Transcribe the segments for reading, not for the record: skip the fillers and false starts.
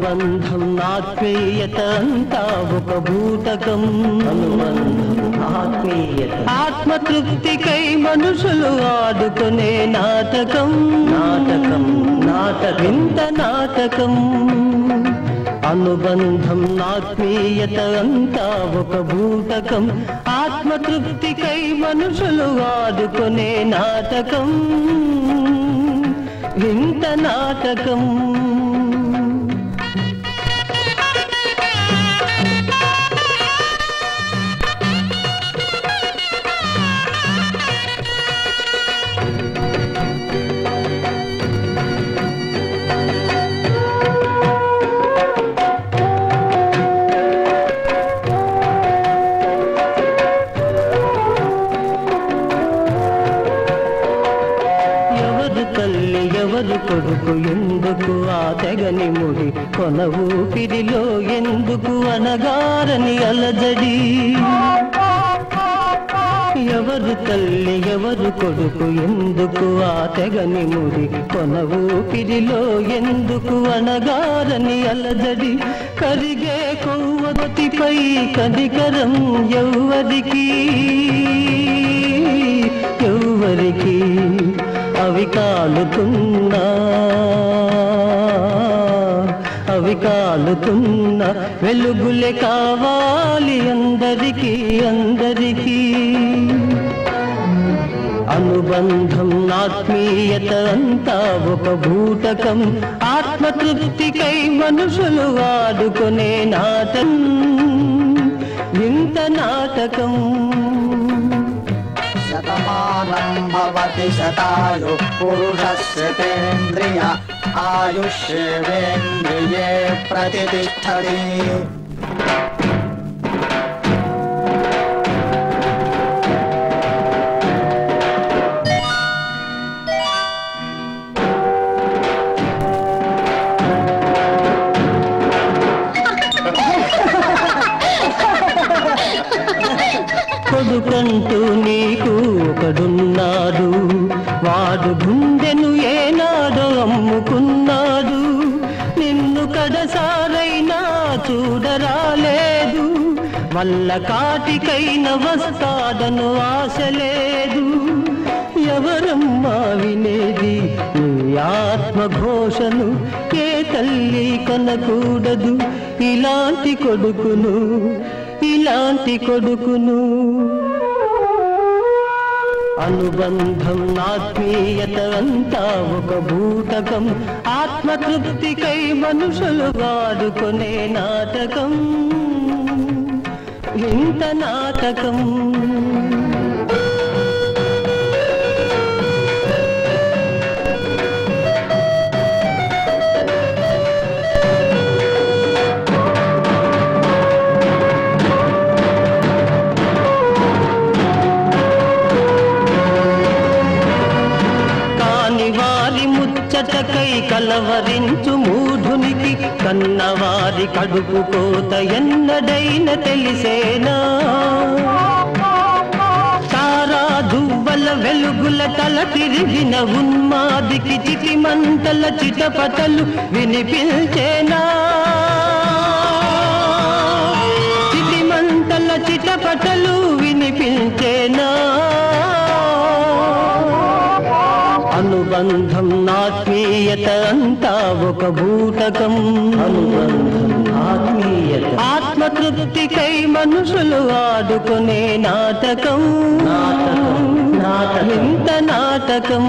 అనుబంధం ఆత్మీయత అంతా ఒక బూటకం. అనుబంధం ఆత్మీయత ఆత్మతృప్తికై మనుషులు ఆడుకునే నాటకం. నాటకం నాటకం ఇంత నాటకం. అనుబంధం ఆత్మీయత అంతా ఒక బూటకం. ఆత్మతృప్తికై మనుషులు ఆడుకునే నాటకం. ఇంత నాటకం. తల్లి ఎవరు కొడుకు ఎందుకు ఆ తెగని ముడి కొన ఊపిరిలో ఎందుకు అనగారని అలజడి. ఎవరు తల్లి ఎవరు కొడుకు ఎందుకు ఆ తెగని ముడి కొన ఊపిరిలో ఎందుకు అనగారని అలజడి. కరిగే కొవ్వొత్తిపై కనికరం ఎవ్వరికి ఎవ్వరికి. అవి కాలుతున్నా వెలుగులే కావాలి అందరికీ అందరికీ. అనుబంధం ఆత్మీయత అంతా ఒక బూటకం. ఆత్మతృప్తికై మనుషులు ఆడుకునే నాటకం. ఇంత నాటకం. శతమానం భవతి శతాయుః పురుషస్యేంద్రియ ఆయుష్యేంద్రియే ప్రతిష్ఠతి. కొడుకంటూ నీకు ఒకడున్నాడు. వాడు గుండెను ఏనాడో అమ్ముకున్నాడు. నిన్ను కడసారైనా చూడరాలేదు. వల్ల కాటికైన వస్తాడను ఆశ లేదు. ఎవరమ్మా వినేది నీ ఆత్మఘోషను? ఏ తల్లి కనకూడదు ఇలాంటి కొడుకును ఇలాంటి కొడుకును. అనుబంధం ఆత్మీయత అంతా ఒక బూటకం. ఆత్మతృప్తికై మనుషులు వాడుకునే నాటకం. ఇంత నాటకం. ముచ్చటకై కలవరించు మూఢునికి కన్నవారి కడుపు కోత ఎన్నడైన తెలిసేనా? తారా దువ్వల వెలుగుల తల తిరిగిన ఉన్మాదికి చిటిమంటల చిటపటలు వినిపించేనా? చిటిమంటల చిటపటలు వినిపించేనా? అనుబంధం ఆత్మీయత అంతా ఒక బూటకం. అనుబంధం ఆత్మీయత ఆత్మతృప్తికై మనుషులు ఆడుకునే నాటకం. నాటకం నాటకం ఇంత నాటకం.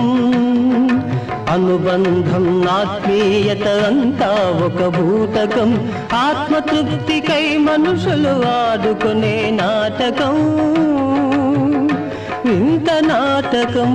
అనుబంధం ఆత్మీయత అంతా ఒక బూటకం. ఆత్మతృప్తికై మనుషులు ఆడుకునే నాటకం. ఇంత నాటకం.